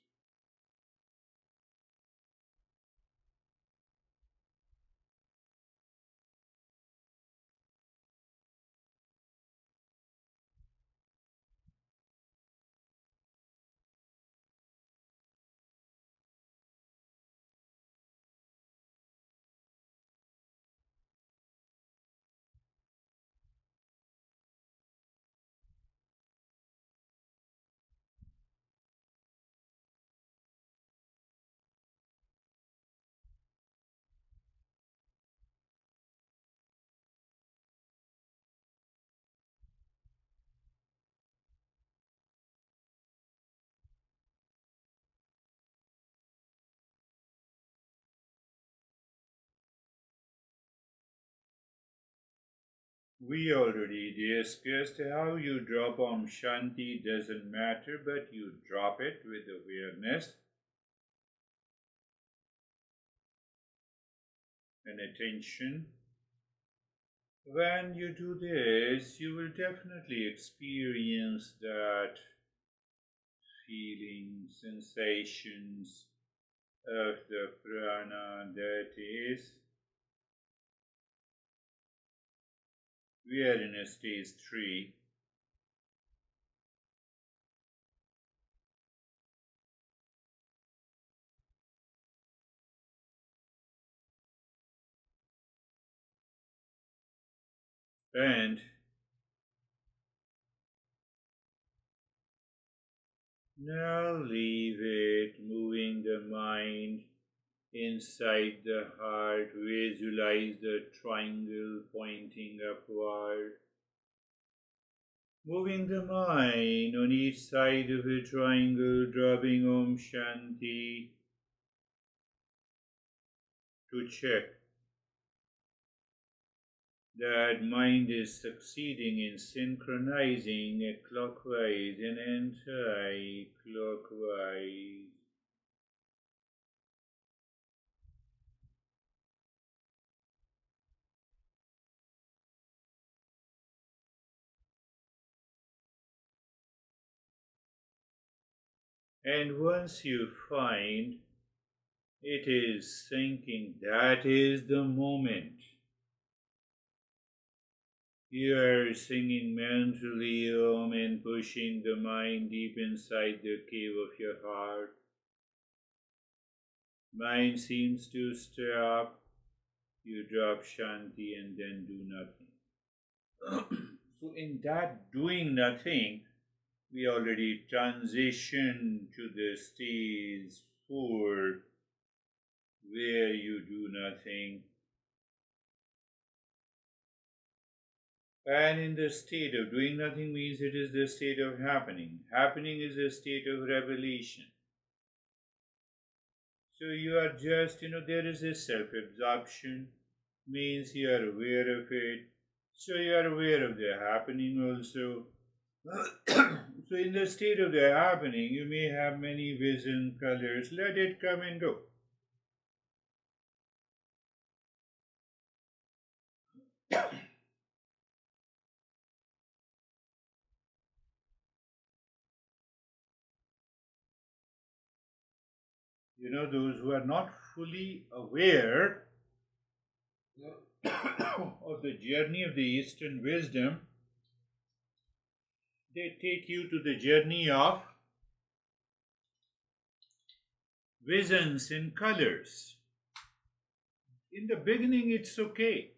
Speaker 1: We already discussed how you drop Om Shanti doesn't matter, but you drop it with awareness and attention. When you do this, you will definitely experience that feeling, sensations of the prana that is. We are in a stage 3. And now leave it, moving the mind inside the heart. Visualize the triangle pointing upward. Moving the mind on each side of the triangle, dropping Om Shanti to check that mind is succeeding in synchronizing clockwise and anti-clockwise. And once you find it is sinking, that is the moment. You are singing mentally Om and pushing the mind deep inside the cave of your heart. Mind seems to stop. You drop Shanti and then do nothing. So in that doing nothing, we already transitioned to the stage 4 where you do nothing. And in the state of doing nothing means it is the state of happening. Happening is a state of revelation. So you are just, there is a self-absorption, means you are aware of it. So you are aware of the happening also. So in the state of the happening, you may have many vision, colors, let it come and go. Those who are not fully aware of the journey of the Eastern wisdom, they take you to the journey of visions in colors. In the beginning, it's okay.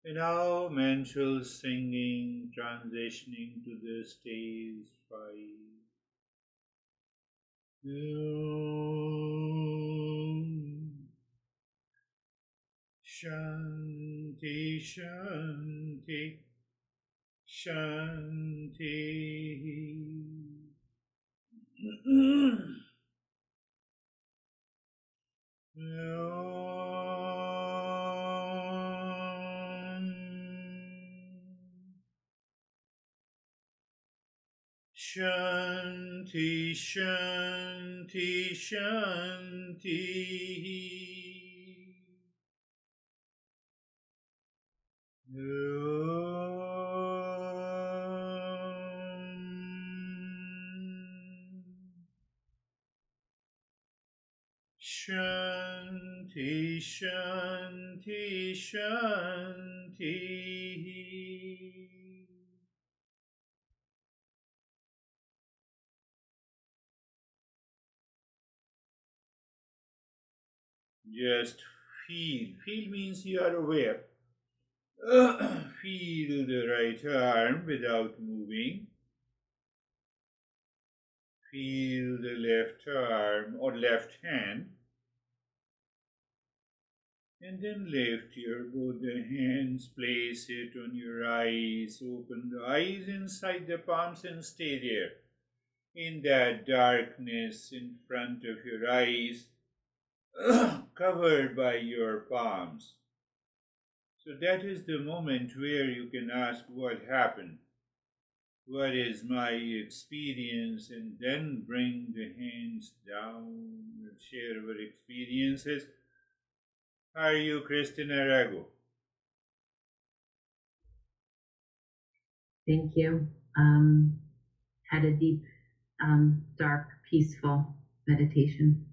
Speaker 1: And now mental singing, transitioning to the stage 5. Shanti, Shanti, Shanti. Shanti, Shanti, Shanti. Shanti, Shanti, Shanti. Just feel. Feel means you are aware. Feel the right arm without moving. Feel the left arm or left hand. And then lift your both the hands, place it on your eyes, open the eyes inside the palms and stay there. In that darkness in front of your eyes, covered by your palms. So that is the moment where you can ask what happened. What is my experience? And then bring the hands down and share our experiences. How are you, Christina Rago?
Speaker 11: Thank you. Had a deep, dark, peaceful meditation.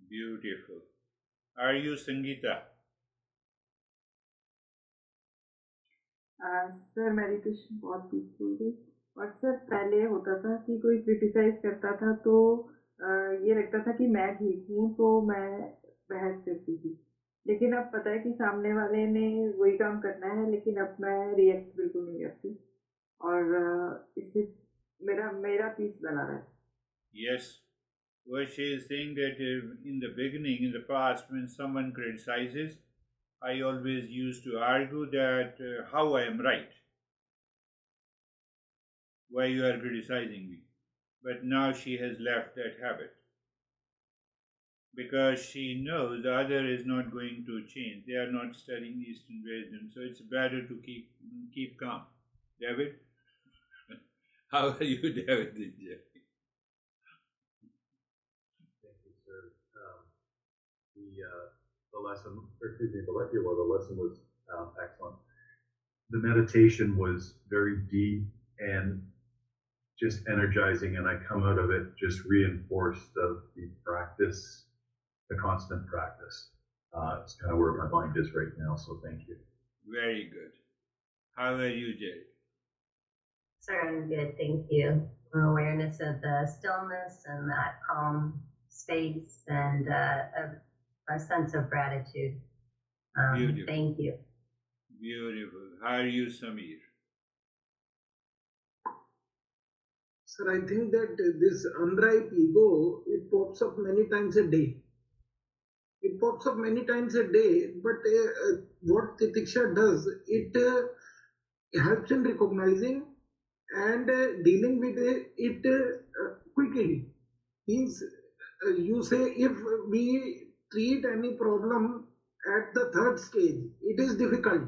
Speaker 1: Beautiful. Are you, Sangeeta?
Speaker 12: Sir meditation बहुत peaceful थी और sir पहले होता था कि कोई criticise करता था तो ये लगता था कि मैं ठीक हूँ तो मैं बहस करती थी लेकिन अब पता है कि सामने वाले ने वही काम करना है लेकिन अब मैं रिएक्ट बिल्कुल नहीं करती और इससे मेरा पीस बना रहा है.
Speaker 1: Yes. Well, she is saying that in the beginning, in the past, when someone criticizes, I always used to argue that how I am right. Why you are criticizing me? But now she has left that habit. Because she knows the other is not going to change. They are not studying Eastern wisdom. So it's better to keep calm. David? How are you, David?
Speaker 4: The lesson, or excuse me, the lesson was excellent. The meditation was very deep and just energizing, and I come out of it just reinforced of the practice, the constant practice. It's kind of where my mind is right now, so thank you.
Speaker 1: Very good. How are you, Jerry?
Speaker 5: Sir, I'm good, thank you. Awareness of the stillness and that calm space and a sense of gratitude.
Speaker 1: Beautiful.
Speaker 5: Thank you.
Speaker 1: Beautiful. How are you, Samir?
Speaker 3: Sir, I think that this unripe ego, it pops up many times a day. It pops up many times a day, but what Titiksha does, it helps in recognizing and dealing with it quickly. Means you say if we treat any problem at the third stage, it is difficult.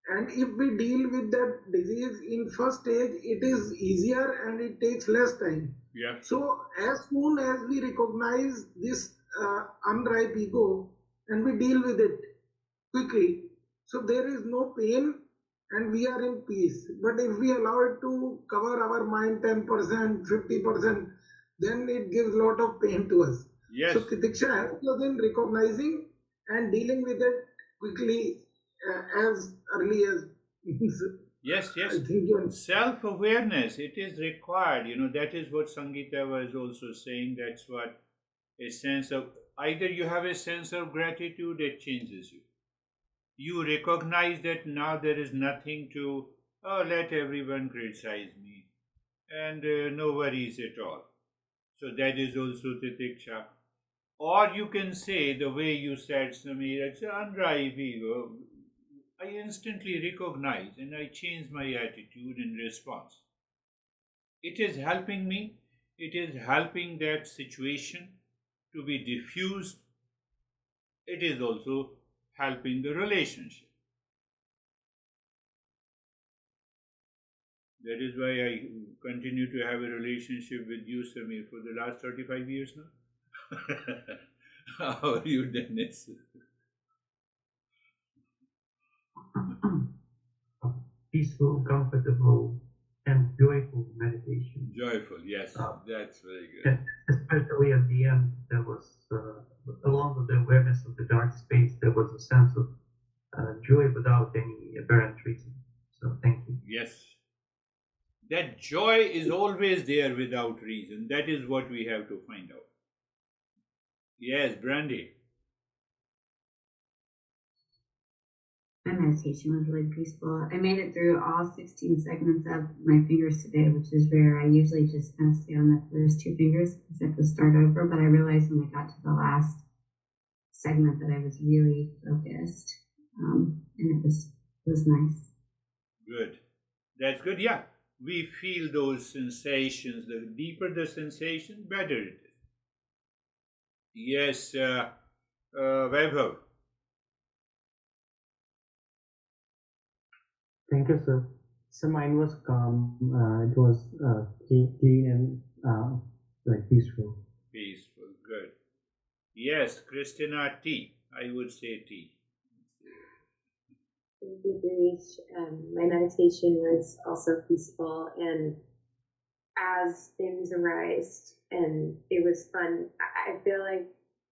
Speaker 3: And if we deal with that disease in first stage, it is easier and it takes less time.
Speaker 1: Yeah.
Speaker 3: So as soon as we recognize this unripe ego and we deal with it quickly, so there is no pain and we are in peace. But if we allow it to cover our mind 10%, 50%, then it gives a lot of pain to us.
Speaker 1: Yes.
Speaker 3: So Titiksha helps us in recognizing and dealing with it quickly as early as
Speaker 1: Yes. Self-awareness, it is required. That is what Sangeeta was also saying. That's what a sense of, either you have a sense of gratitude, it changes you. You recognize that now there is nothing to, let everyone criticize me. And no worries at all. So that is also Titiksha. Or you can say the way you said, Samir, it's an unripe ego. I instantly recognize and I change my attitude in response. It is helping me. It is helping that situation to be diffused. It is also helping the relationship. That is why I continue to have a relationship with you, Samir, for the last 35 years now. How are you, Dennis?
Speaker 2: Peaceful, comfortable, and joyful meditation.
Speaker 1: Joyful, yes, that's very good.
Speaker 2: Especially at the end, there was, along with the awareness of the dark space, there was a sense of joy without any apparent reason. So thank you.
Speaker 1: Yes. That joy is always there without reason. That is what we have to find out. Yes, Brandy.
Speaker 7: My meditation was really peaceful. I made it through all 16 segments of my fingers today, which is rare. I usually just kind of stay on the first two fingers because I have to start over, but I realized when I got to the last segment that I was really focused, and it was nice.
Speaker 1: Good. That's good, yeah. We feel those sensations. The deeper the sensation, better it is. Yes, Vaibhav.
Speaker 10: Thank you, sir. So mine was calm. It was clean and like peaceful.
Speaker 1: Peaceful, good. Yes, Christina T. I would say T.
Speaker 8: Thank you, Girish. My meditation was also peaceful, and as things arised, and it was fun. I feel like,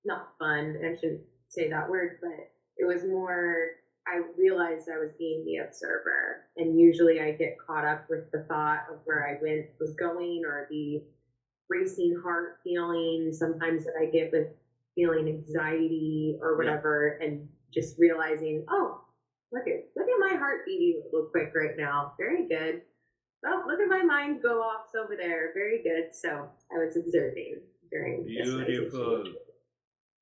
Speaker 8: not fun, I shouldn't say that word, but it was more, I realized I was being the observer, and usually I get caught up with the thought of where I was going, or the racing heart feeling sometimes that I get with feeling anxiety or whatever, and just realizing, oh, look at my heart beating a little quick right now. Very good. Oh, look at my mind go off over there. Very good. So I was observing during this meditation.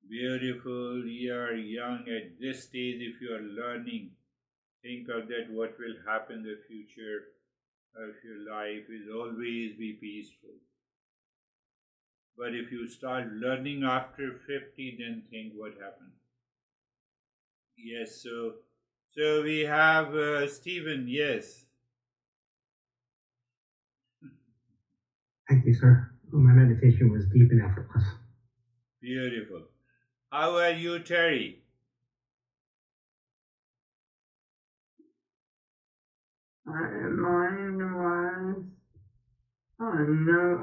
Speaker 1: Beautiful. You are young at this stage. If you are learning, think of that. What will happen in the future of your life is always be peaceful. But if you start learning after 50, then think what happened. Yes. So we have Stephen. Yes.
Speaker 6: Thank you, sir. My meditation was deep and effortless.
Speaker 1: Beautiful. How are you, Terry?
Speaker 12: Mine was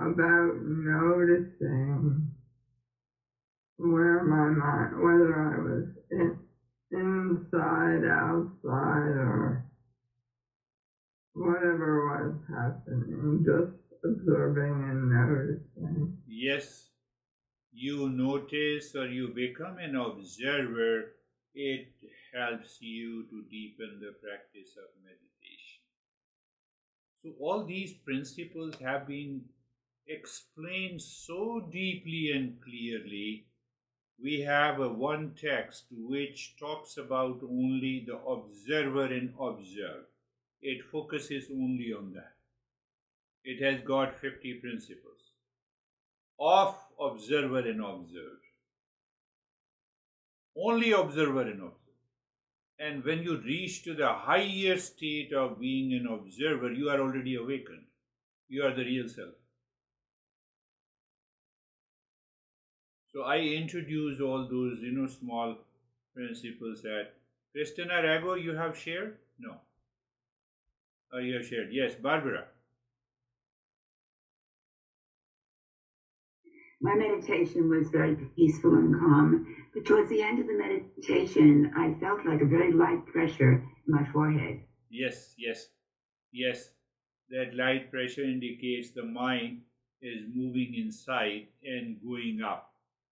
Speaker 12: about noticing where my mind, whether I was inside, outside, or whatever was happening, just observing and noticing.
Speaker 1: Yes, you notice or you become an observer, it helps you to deepen the practice of meditation. So all these principles have been explained so deeply and clearly. We have one text which talks about only the observer and observe. It focuses only on that. It has got 50 principles of observer and observed. Only observer and observed. And when you reach to the higher state of being an observer, you are already awakened. You are the real self. So I introduce all those, small principles that Christina Rago, you have shared? No. You have shared. Yes, Barbara.
Speaker 9: My meditation was very peaceful and calm, but towards the end of the meditation, I felt like a very light pressure in my forehead.
Speaker 1: Yes. That light pressure indicates the mind is moving inside and going up.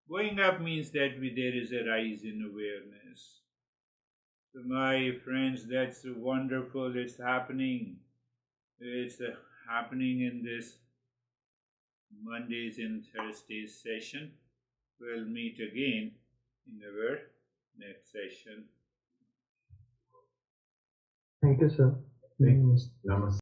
Speaker 1: Going up means that there is a rise in awareness. So my friends, that's wonderful. It's happening. It's happening in this Mondays and Thursdays session. We'll meet again in our next session.
Speaker 10: Thank you, sir.
Speaker 4: Namaste.